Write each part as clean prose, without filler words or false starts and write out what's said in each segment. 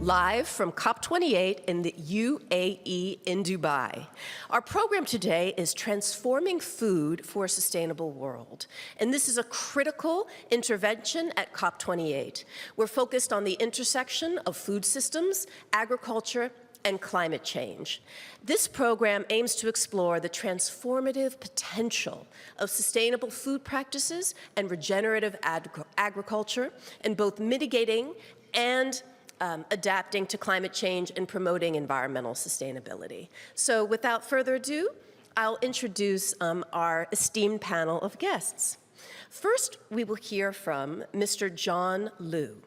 live from COP28 in the UAE in Dubai. Our program today is Transforming Food for a Sustainable World, and this is a critical intervention at COP28. We're focused on the intersection of food systems, agriculture, and climate change. This program aims to explore the transformative potential of sustainable food practices and regenerative agriculture in both mitigating and adapting to climate change and promoting environmental sustainability. So without further ado, I'll introduce our esteemed panel of guests. First, we will hear from Mr. John Liu.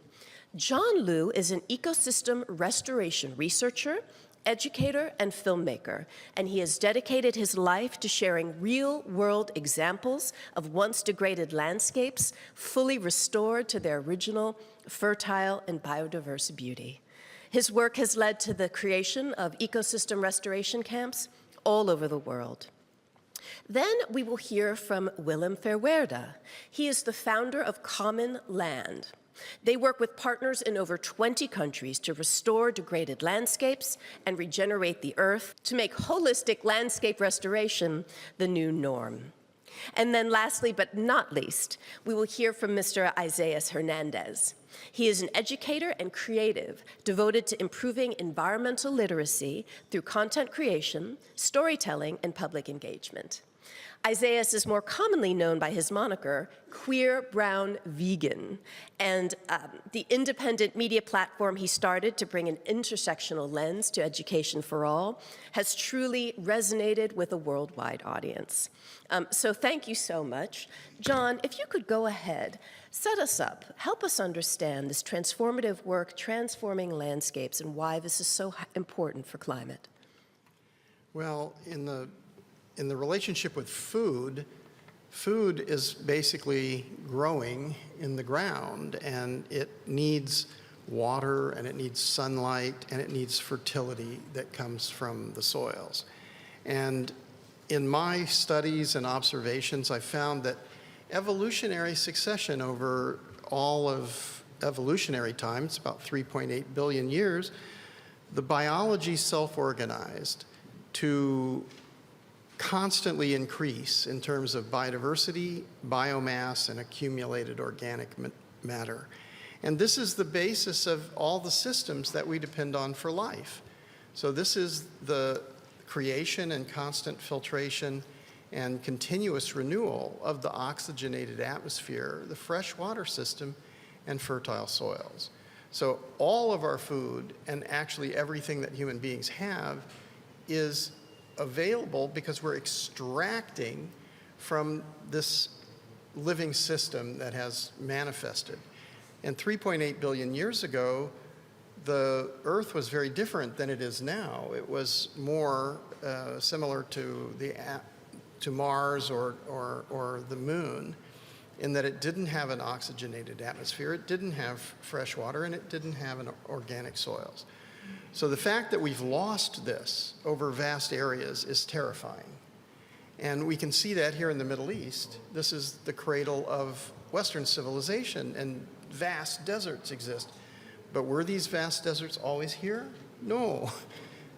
John Liu is an ecosystem restoration researcher, educator, and filmmaker, and he has dedicated his life to sharing real-world examples of once-degraded landscapes fully restored to their original fertile and biodiverse beauty. His work has led to the creation of ecosystem restoration camps all over the world. Then we will hear from Willem Ferwerda. He is the founder of Common Land. They work with partners in over 20 countries to restore degraded landscapes and regenerate the earth to make holistic landscape restoration the new norm. And then lastly, but not least, we will hear from Mr. Isaias Hernandez. He is an educator and creative devoted to improving environmental literacy through content creation, storytelling, and public engagement. Isaias is more commonly known by his moniker, Queer Brown Vegan, and the independent media platform he started to bring an intersectional lens to education for all has truly resonated with a worldwide audience. So thank you so much. John, if you could go ahead, set us up, help us understand this transformative work, transforming landscapes, and why this is so important for climate. Well, in the relationship with food, food is basically growing in the ground, and it needs water, and it needs sunlight, and it needs fertility that comes from the soils. And in my studies and observations, I found that evolutionary succession over all of evolutionary time, it's about 3.8 billion years, the biology self-organized to constantly increase in terms of biodiversity, biomass, and accumulated organic matter. And this is the basis of all the systems that we depend on for life. So this is the creation and constant filtration and continuous renewal of the oxygenated atmosphere, the fresh water system, and fertile soils. So all of our food, and actually everything that human beings have, is available because we're extracting from this living system that has manifested. And 3.8 billion years ago, the Earth was very different than it is now. It was more similar to Mars or the Moon, in that it didn't have an oxygenated atmosphere, it didn't have fresh water, and it didn't have organic soils. So the fact that we've lost this over vast areas is terrifying. And we can see that here in the Middle East. This is the cradle of Western civilization, and vast deserts exist. But were these vast deserts always here? No.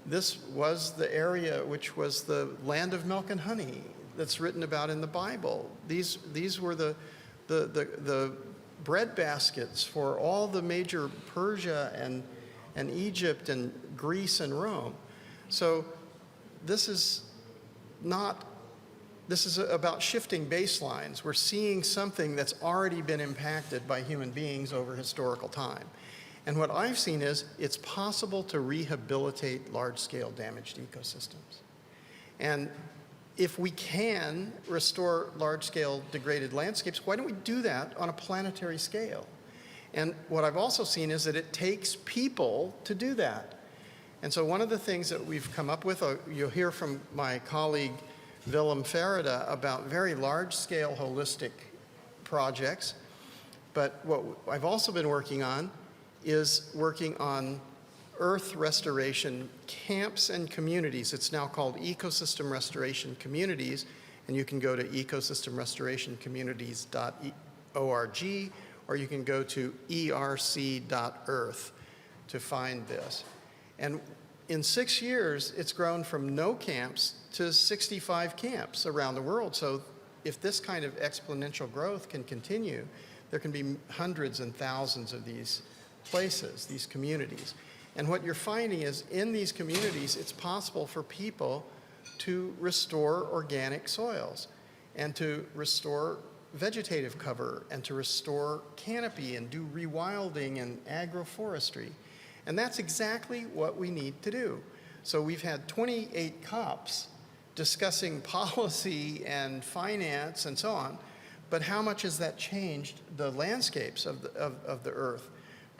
This was the area which was the land of milk and honey that's written about in the Bible. These were the bread baskets for all the major Persia and Egypt and Greece and Rome. So this is about shifting baselines. We're seeing something that's already been impacted by human beings over historical time. And what I've seen is it's possible to rehabilitate large-scale damaged ecosystems. And if we can restore large-scale degraded landscapes, why don't we do that on a planetary scale? And what I've also seen is that it takes people to do that. And so one of the things that we've come up with, you'll hear from my colleague Willem Ferwerda about very large-scale holistic projects. But what I've also been working on is working on earth restoration camps and communities. It's now called ecosystem restoration communities, and you can go to ecosystemrestorationcommunities.org, or you can go to erc.earth. to find this. And in 6 years, it's grown from no camps to 65 camps around the world. So if this kind of exponential growth can continue, there can be hundreds and thousands of these places, these communities. And what you're finding is in these communities, it's possible for people to restore organic soils and to restore vegetative cover and to restore canopy and do rewilding and agroforestry. And that's exactly what we need to do. So we've had 28 COPs discussing policy and finance and so on, but how much has that changed the landscapes of the earth?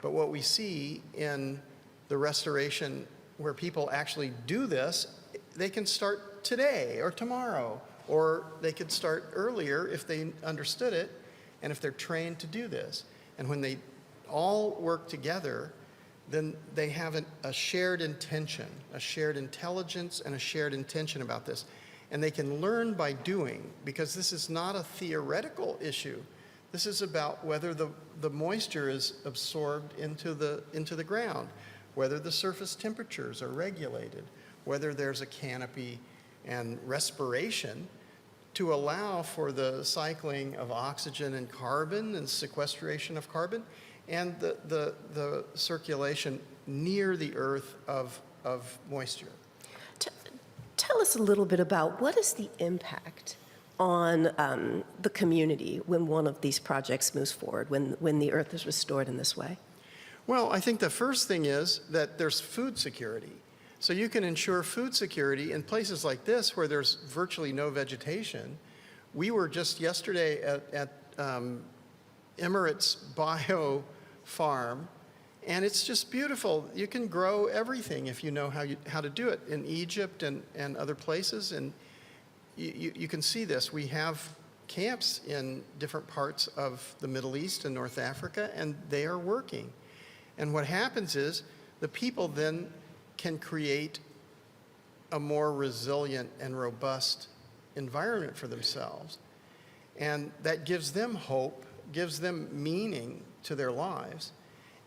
But what we see in the restoration where people actually do this, they can start today or tomorrow, or they could start earlier if they understood it and if they're trained to do this. And when they all work together, then they have a shared intention, a shared intelligence and a shared intention about this. And they can learn by doing, because this is not a theoretical issue. This is about whether the moisture is absorbed into the ground, whether the surface temperatures are regulated, whether there's a canopy and respiration to allow for the cycling of oxygen and carbon and sequestration of carbon, and the circulation near the earth of moisture. Tell us a little bit about what is the impact on the community when one of these projects moves forward, when the earth is restored in this way? Well, I think the first thing is that there's food security. So you can ensure food security in places like this where there's virtually no vegetation. We were just yesterday at Emirates Bio Farm, and it's just beautiful. You can grow everything if you know how to do it in Egypt and other places, and you can see this. We have camps in different parts of the Middle East and North Africa, and they are working. And what happens is the people then can create a more resilient and robust environment for themselves. And that gives them hope, gives them meaning to their lives.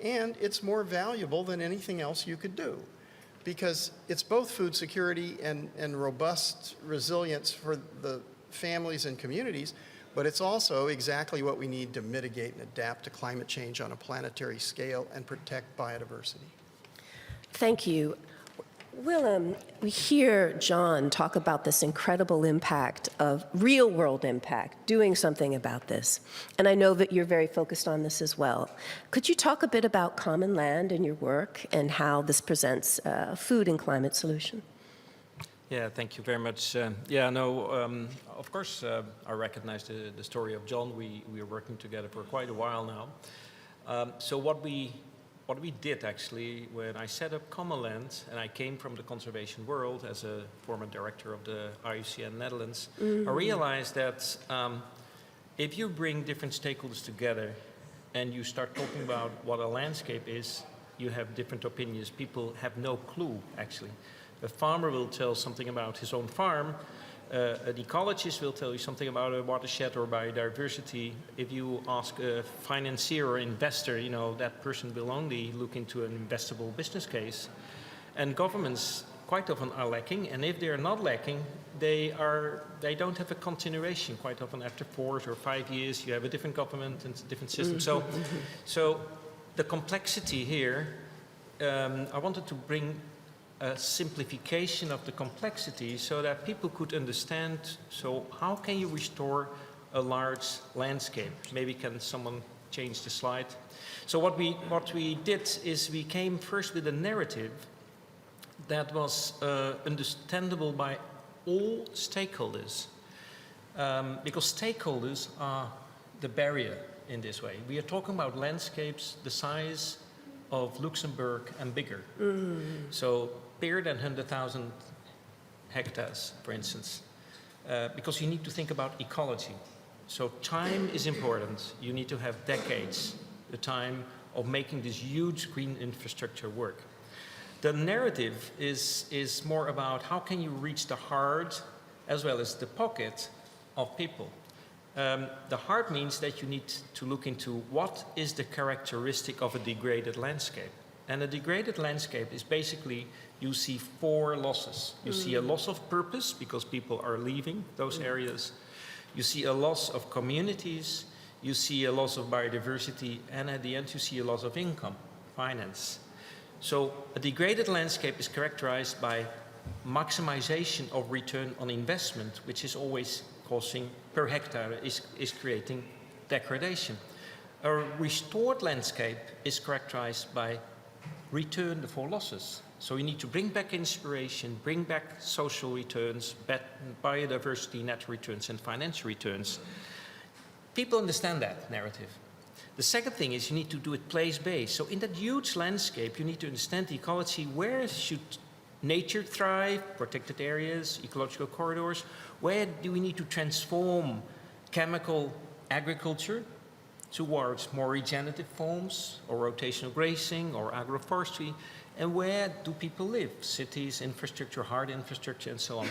And it's more valuable than anything else you could do, because it's both food security and robust resilience for the families and communities, but it's also exactly what we need to mitigate and adapt to climate change on a planetary scale and protect biodiversity. Thank you. Willem, we hear John talk about this incredible impact of real-world impact, doing something about this. And I know that you're very focused on this as well. Could you talk a bit about Common Land and your work and how this presents a food and climate solution? Yeah, thank you very much. Of course, I recognize the story of John. We are working together for quite a while now. So what we did actually, when I set up Common Land, and I came from the conservation world as a former director of the IUCN Netherlands, I realized that if you bring different stakeholders together and you start talking about what a landscape is, you have different opinions. People have no clue, actually. A farmer will tell something about his own farm. An ecologist will tell you something about a watershed or biodiversity. If you ask a financier or investor, you know, that person will only look into an investable business case. And governments quite often are lacking, and if they're not lacking, they don't have a continuation. Quite often after 4 or 5 years, you have a different government and different system. So the complexity here, I wanted to bring a simplification of the complexity so that people could understand, so how can you restore a large landscape? Maybe can someone change the slide? So what we did is we came first with a narrative that was understandable by all stakeholders, because stakeholders are the barrier in this way. We are talking about landscapes the size of Luxembourg and bigger. So bigger than 100,000 hectares, for instance, because you need to think about ecology. So time is important. You need to have decades, the time of making this huge green infrastructure work. The narrative is more about how can you reach the heart as well as the pocket of people. The heart means that you need to look into what is the characteristic of a degraded landscape. And a degraded landscape is basically, you see 4 losses. You see a loss of purpose because people are leaving those areas. You see a loss of communities. You see a loss of biodiversity. And at the end, you see a loss of income, finance. So a degraded landscape is characterized by maximization of return on investment, which is always causing per hectare, is creating degradation. A restored landscape is characterized by return the 4 losses. So you need to bring back inspiration, bring back social returns, biodiversity, net returns, and financial returns. People understand that narrative. The second thing is you need to do it place-based. So in that huge landscape, you need to understand the ecology. Where should nature thrive, protected areas, ecological corridors? Where do we need to transform chemical agriculture towards more regenerative forms, or rotational grazing, or agroforestry? And where do people live? Cities, infrastructure, hard infrastructure, and so on.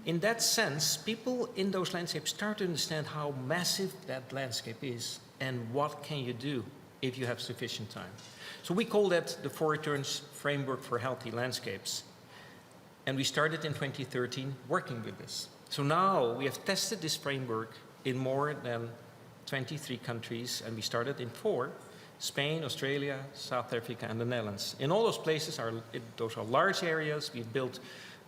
In that sense, people in those landscapes start to understand how massive that landscape is and what can you do if you have sufficient time. So we call that the 4 returns framework for healthy landscapes. And we started in 2013 working with this. So now we have tested this framework in more than 23 countries, and we started in 4: Spain, Australia, South Africa, and the Netherlands. In all those places, those are large areas. We've built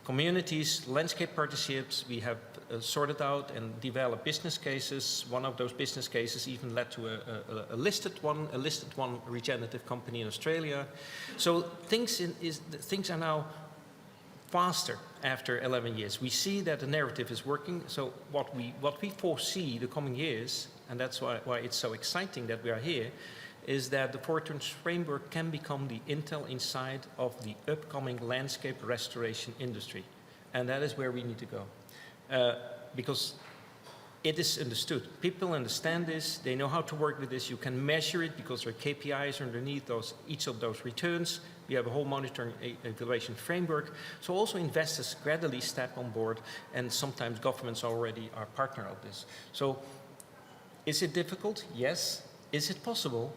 communities, landscape partnerships. We have sorted out and developed business cases. One of those business cases even led to a listed one regenerative company in Australia. So things are now faster after 11 years. We see that the narrative is working. So what we foresee the coming years, and that's why it's so exciting that we are here, is that the 4 returns framework can become the Intel inside of the upcoming landscape restoration industry. And that is where we need to go. Because it is understood. People understand this. They know how to work with this. You can measure it because there are KPIs underneath each of those returns. We have a whole monitoring evaluation framework. So also investors gradually step on board, and sometimes governments already are partner of this. So is it difficult? Yes. Is it possible?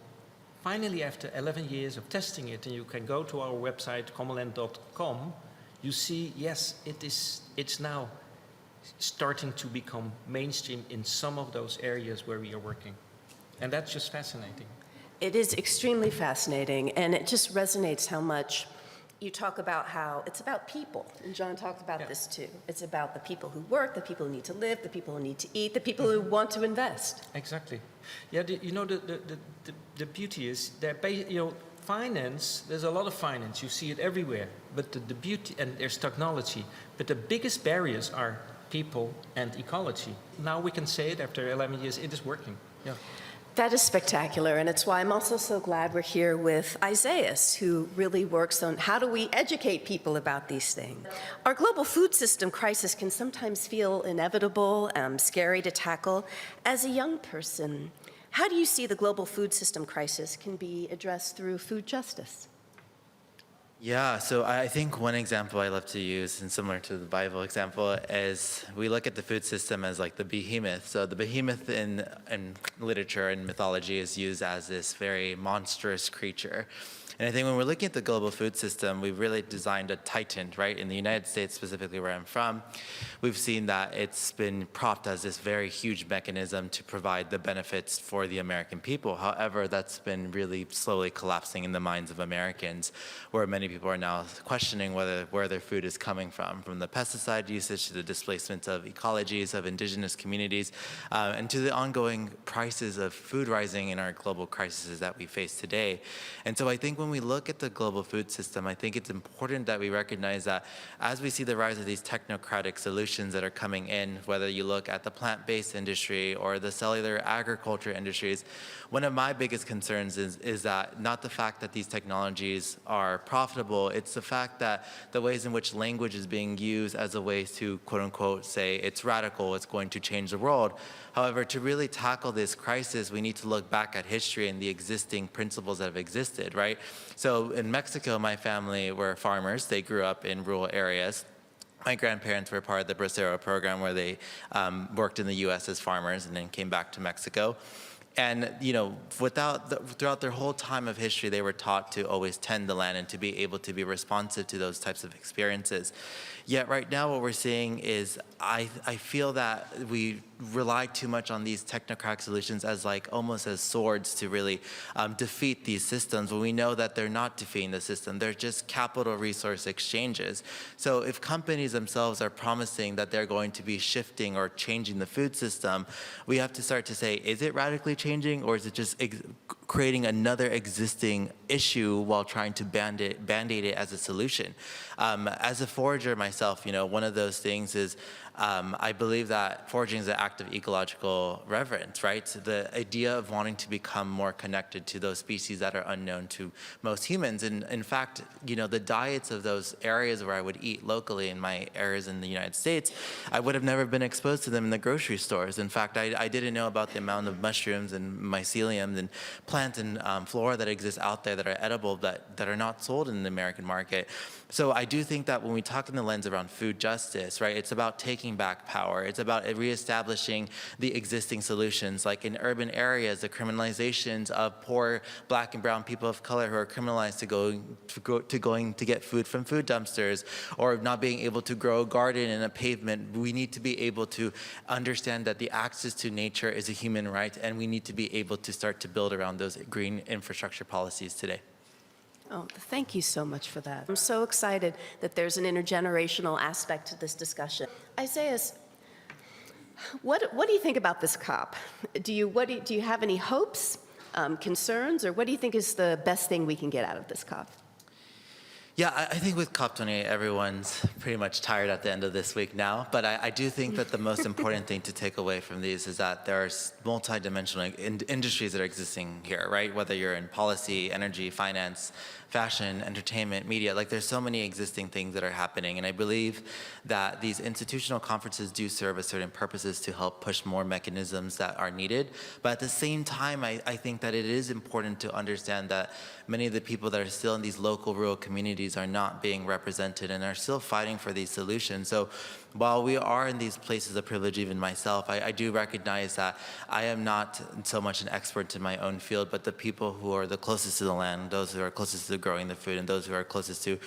Finally, after 11 years of testing it, and you can go to our website, commonland.com, you see, yes, it's now starting to become mainstream in some of those areas where we are working. And that's just fascinating. It is extremely fascinating, and it just resonates how much you talk about how it's about people, and John talked about this too. It's about the people who work, the people who need to live, the people who need to eat, the people who want to invest. Exactly. Yeah, the beauty is that, finance, there's a lot of finance, you see it everywhere, but the beauty, and there's technology, but the biggest barriers are people and ecology. Now we can say it after 11 years, it is working. Yeah. That is spectacular, and it's why I'm also so glad we're here with Isaias, who really works on how do we educate people about these things. Our global food system crisis can sometimes feel inevitable, scary to tackle. As a young person, how do you see the global food system crisis can be addressed through food justice? Yeah, so I think one example I love to use, and similar to the Bible example, is we look at the food system as like the behemoth. So the behemoth in literature and mythology is used as this very monstrous creature. And I think when we're looking at the global food system, we've really designed a titan, right? In the United States, specifically where I'm from, we've seen that it's been propped as this very huge mechanism to provide the benefits for the American people. However, that's been really slowly collapsing in the minds of Americans, where many people are now questioning where their food is coming from the pesticide usage to the displacement of ecologies, of indigenous communities, and to the ongoing prices of food rising in our global crises that we face today. And so I think when we look at the global food system, I think it's important that we recognize that as we see the rise of these technocratic solutions that are coming in, whether you look at the plant-based industry or the cellular agriculture industries, one of my biggest concerns is that not the fact that these technologies are profitable, it's the fact that the ways in which language is being used as a way to, quote unquote, say it's radical, it's going to change the world. However, to really tackle this crisis, we need to look back at history and the existing principles that have existed, right? So in Mexico, my family were farmers. They grew up in rural areas. My grandparents were part of the Bracero program where they worked in the US as farmers and then came back to Mexico. And, throughout their whole time of history, they were taught to always tend the land and to be able to be responsive to those types of experiences. Yet right now what we're seeing is I feel that we rely too much on these technocratic solutions as almost as swords to really defeat these systems, when we know that they're not defeating the system. They're just capital resource exchanges. So if companies themselves are promising that they're going to be shifting or changing the food system, we have to start to say, is it radically changing, or is it just creating another existing issue while trying to band-aid it as a solution? As a forager myself, one of those things is I believe that foraging is an act of ecological reverence, right? So the idea of wanting to become more connected to those species that are unknown to most humans. And in fact, the diets of those areas where I would eat locally in my areas in the United States, I would have never been exposed to them in the grocery stores. In fact, I didn't know about the amount of mushrooms and myceliums and plant and flora that exist out there that are edible that are not sold in the American market. So I do think that when we talk in the lens around food justice, right, it's about taking back power. It's about reestablishing the existing solutions. Like in urban areas, the criminalizations of poor Black and brown people of color who are criminalized to get food from food dumpsters, or not being able to grow a garden in a pavement. We need to be able to understand that the access to nature is a human right, and we need to be able to start to build around those green infrastructure policies today. Oh, thank you so much for that. I'm so excited that there's an intergenerational aspect to this discussion. Isaias, what do you think about this COP? Do you have any hopes, concerns, or what do you think is the best thing we can get out of this COP? Yeah, I think with COP28, everyone's pretty much tired at the end of this week now. But I do think that the most important thing to take away from these is that there are multi-dimensional industries that are existing here, right? Whether you're in policy, energy, finance, fashion, entertainment, media, there's so many existing things that are happening. And I believe that these institutional conferences do serve a certain purposes to help push more mechanisms that are needed. But at the same time, I think that it is important to understand that many of the people that are still in these local rural communities are not being represented and are still fighting for these solutions. So while we are in these places of privilege, even myself, I do recognize that I am not so much an expert in my own field, but the people who are the closest to the land, those who are closest to growing the food, and those who are closest to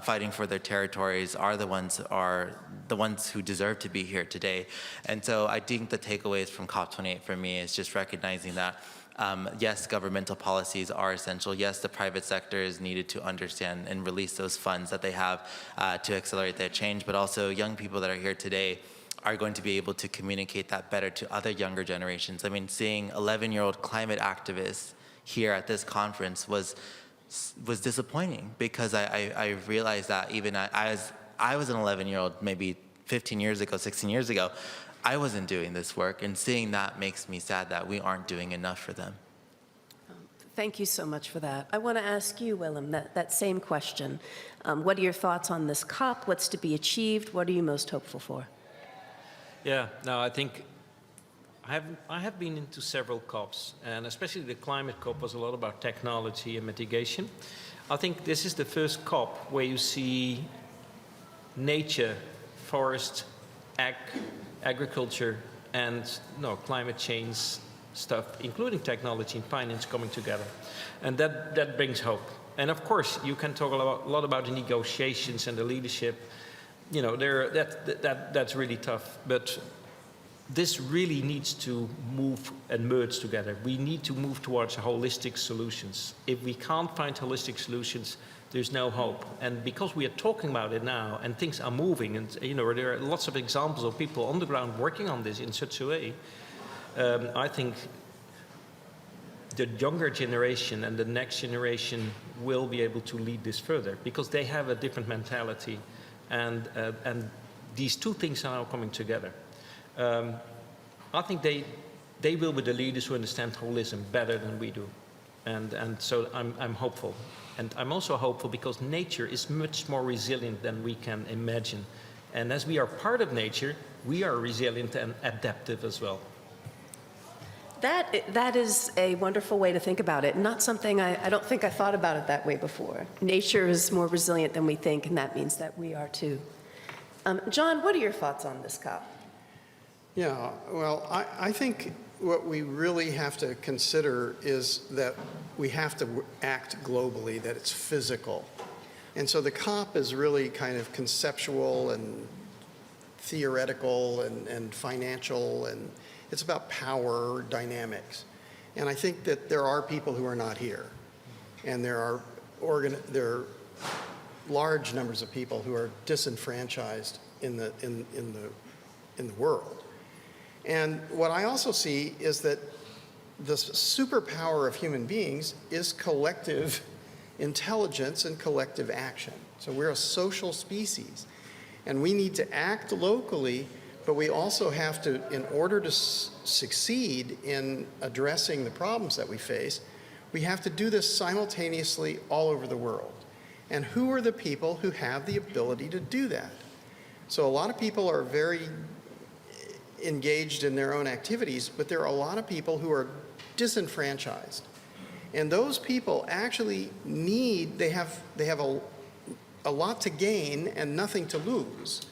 fighting for their territories are the ones who deserve to be here today. And so I think the takeaways from COP28 for me is just recognizing that yes, governmental policies are essential. Yes, the private sector is needed to understand and release those funds that they have to accelerate that change, but also young people that are here today are going to be able to communicate that better to other younger generations. I mean, seeing 11-year-old climate activists here at this conference was disappointing, because I realized that even as I was an 11-year-old maybe 15 years ago, 16 years ago, I wasn't doing this work, and seeing that makes me sad that we aren't doing enough for them. Thank you so much for that. I want to ask you, Willem, that same question. What are your thoughts on this COP? What's to be achieved? What are you most hopeful for? Yeah, no, I think I have been into several COPs, and especially the climate COP was a lot about technology and mitigation. I think this is the first COP where you see nature, forest, agriculture, and climate change stuff, including technology and finance, coming together. And that brings hope. And of course, you can talk a lot about the negotiations and the leadership. That's really tough. But this really needs to move and merge together. We need to move towards holistic solutions. If we can't find holistic solutions, there's no hope. And because we are talking about it now and things are moving, and there are lots of examples of people on the ground working on this in such a way, I think the younger generation and the next generation will be able to lead this further, because they have a different mentality, and these two things are now coming together. I think they will be the leaders who understand holism better than we do, and so I'm hopeful. And I'm also hopeful because nature is much more resilient than we can imagine. And as we are part of nature, we are resilient and adaptive as well. That is a wonderful way to think about it. Not something I don't think I thought about it that way before. Nature is more resilient than we think, and that means that we are too. John, what are your thoughts on this COP? Yeah, well, I think what we really have to consider is that we have to act globally, that it's physical. And so the COP is really kind of conceptual and theoretical and financial, and it's about power dynamics. And I think that there are people who are not here, and there are large numbers of people who are disenfranchised in the world. And what I also see is that the superpower of human beings is collective intelligence and collective action. So we're a social species, and we need to act locally, but we also have to, in order to succeed in addressing the problems that we face, we have to do this simultaneously all over the world. And who are the people who have the ability to do that? So a lot of people are very engaged in their own activities, but there are a lot of people who are disenfranchised. And those people actually they have a lot to gain and nothing to lose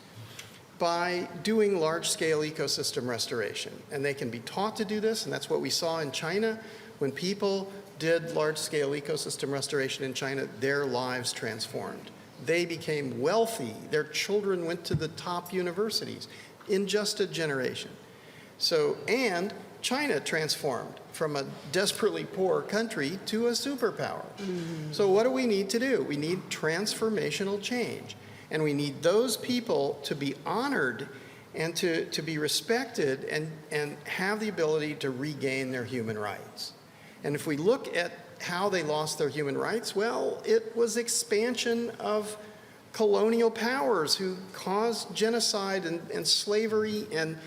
by doing large-scale ecosystem restoration. And they can be taught to do this, and that's what we saw in China. When people did large-scale ecosystem restoration in China, their lives transformed. They became wealthy. Their children went to the top universities in just a generation. So, and China transformed from a desperately poor country to a superpower. So what do we need to do? We need transformational change. And we need those people to be honored and to be respected and have the ability to regain their human rights. And if we look at how they lost their human rights, well, it was expansion of colonial powers who caused genocide and slavery and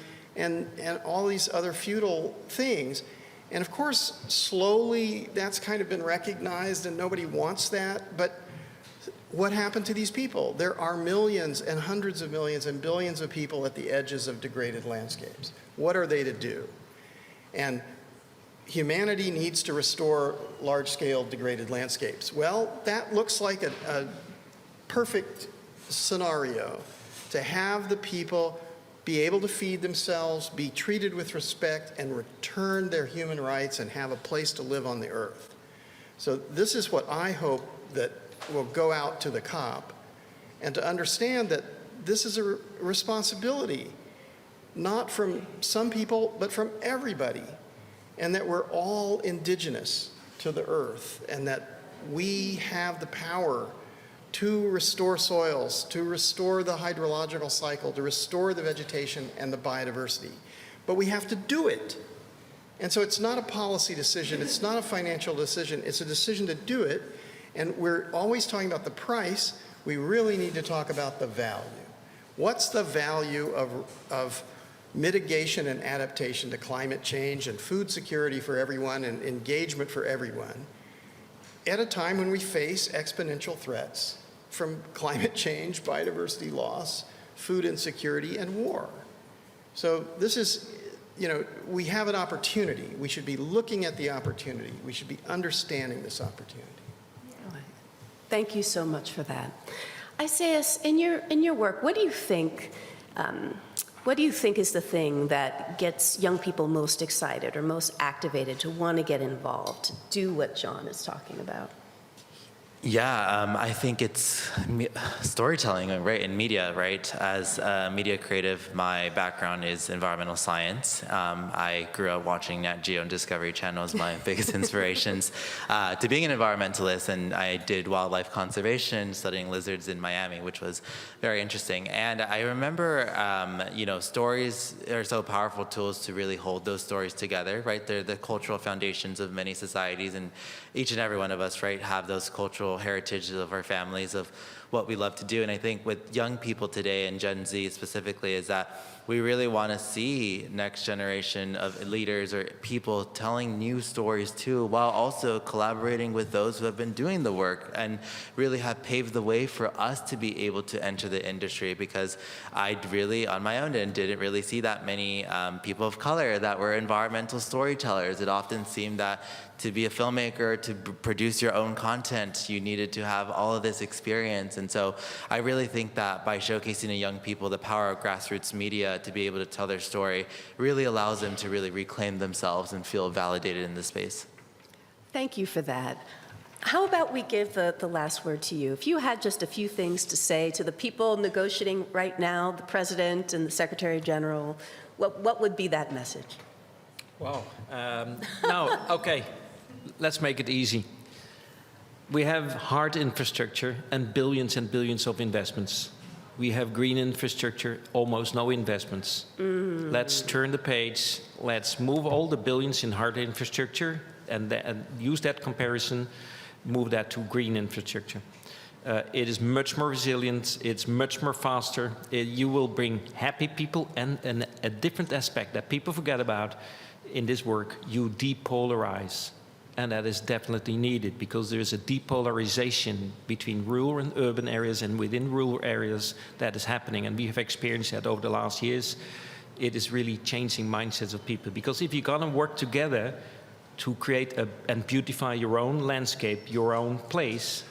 all these other feudal things. And of course, slowly that's kind of been recognized and nobody wants that, but what happened to these people? There are millions and hundreds of millions and billions of people at the edges of degraded landscapes. What are they to do? And humanity needs to restore large-scale degraded landscapes. Well, that looks like a perfect scenario to have the people be able to feed themselves, be treated with respect, and return their human rights and have a place to live on the earth. So this is what I hope that will go out to the COP, and to understand that this is a responsibility, not from some people, but from everybody, and that we're all indigenous to the earth, and that we have the power to restore soils, to restore the hydrological cycle, to restore the vegetation and the biodiversity. But we have to do it. And so it's not a policy decision, it's not a financial decision, it's a decision to do it. And we're always talking about the price. We really need to talk about the value. What's the value of mitigation and adaptation to climate change and food security for everyone and engagement for everyone at a time when we face exponential threats from climate change, biodiversity loss, food insecurity, and war? So this is, we have an opportunity. We should be looking at the opportunity. We should be understanding this opportunity. Thank you so much for that. Isaias, in your work, what do you think is the thing that gets young people most excited or most activated to want to get involved, to do what John is talking about? Yeah, I think it's storytelling, right, in media, right? As a media creative, my background is environmental science. I grew up watching Nat Geo and Discovery Channel as my biggest inspirations to being an environmentalist, and I did wildlife conservation, studying lizards in Miami, which was very interesting. And I remember, stories are so powerful tools to really hold those stories together, right? They're the cultural foundations of many societies, and each and every one of us, right, have those cultural heritage of our families, of what we love to do. And I think with young people today, and Gen Z specifically, is that we really want to see next generation of leaders or people telling new stories too, while also collaborating with those who have been doing the work and really have paved the way for us to be able to enter the industry. Because I really, on my own end, didn't really see that many people of color that were environmental storytellers. It often seemed that to be a filmmaker, to produce your own content, you needed to have all of this experience. And so I really think that by showcasing to young people the power of grassroots media to be able to tell their story really allows them to really reclaim themselves and feel validated in this space. Thank you for that. How about we give the last word to you? If you had just a few things to say to the people negotiating right now, the President and the Secretary General, what would be that message? Wow. Now, okay, let's make it easy. We have hard infrastructure and billions of investments. We have green infrastructure, almost no investments. Let's turn the page. Let's move all the billions in hard infrastructure and use that comparison, move that to green infrastructure. It is much more resilient, it's much more faster. You will bring happy people and a different aspect that people forget about in this work, you depolarize. And that is definitely needed because there is a depolarization between rural and urban areas and within rural areas that is happening. And we have experienced that over the last years. It is really changing mindsets of people because if you're gonna work together to create and beautify your own landscape, your own place,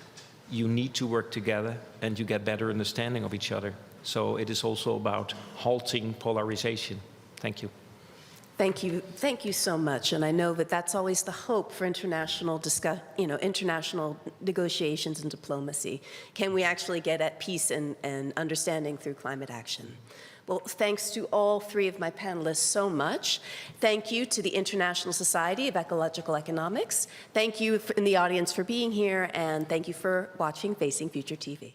you need to work together and you get better understanding of each other. So it is also about halting polarization. Thank you. Thank you so much. And I know that that's always the hope for international negotiations and diplomacy. Can we actually get at peace and understanding through climate action? Well, thanks to all three of my panelists so much. Thank you to the International Society of Ecological Economics. Thank you in the audience for being here, and thank you for watching Facing Future TV.